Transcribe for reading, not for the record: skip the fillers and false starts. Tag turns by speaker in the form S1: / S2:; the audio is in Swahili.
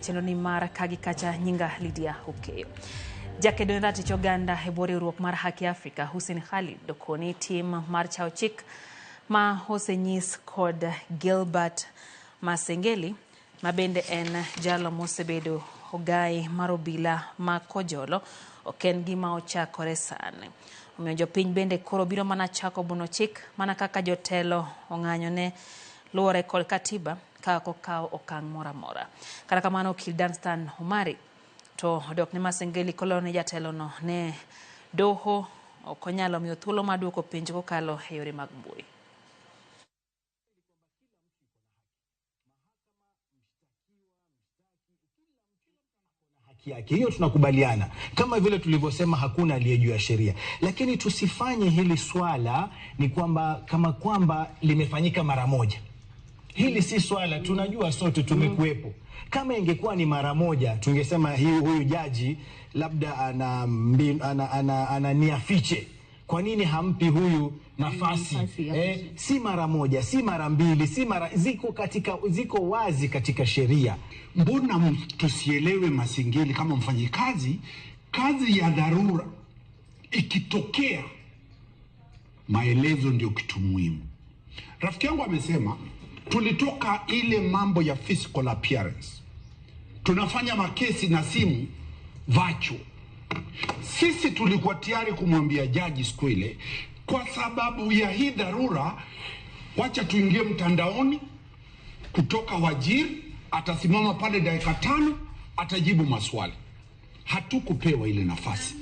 S1: Chenoni mar kagikacha nyinga Lydia Hukeyo. Jakedo ratich oganda e bwo riwruok mar Haki Afrika Hussein Khalid dokoni tim mar chao chik ma osenyis kod Gilbert Masengeli mabende en jalo mosebedo ogai mar obila ma Kojolo oken gima ochakore sani. Omiyo jopiny bende koro biro mana chako buno chik mana kaka jotelo ong'anyone luwore kod katiba kako kao okang' mora mora. Kata kamano okil Danstan Omari to odok ne Masengeli koloro ne jatelo no ne doho okonyalo miyo thuolo maduoko penj kokalo e yore mag mbui.
S2: Hiyo tunakubaliana kama vile tulivyosema hakuna aliyejua sheria, lakini tusifanye hili swala ni kwamba kama kwamba limefanyika mara moja. Hili si swala, tunajua sote tumekuepo. Kama ingekuwa ni mara moja tungesema huyu jaji labda ana nia fiche. Kwa nini hampi huyu nafasi? Si mara moja, si mara mbili, si mara ziko wazi katika sheria.
S3: Mbona tusielewe Masengeli kama mfanyikazi, kazi ya dharura ikitokea maelezo ndio kitu muhimu. Rafiki yangu amesema tulitoka ile mambo ya physical appearance. Tunafanya makesi na simu virtual. Sisi tulikuwa tayari kumwambia jaji siku ile, kwa sababu ya hii dharura wacha tuingie mtandaoni kutoka Wajir, atasimama pale dakika 5 atajibu maswali. Hatukupewa ile nafasi.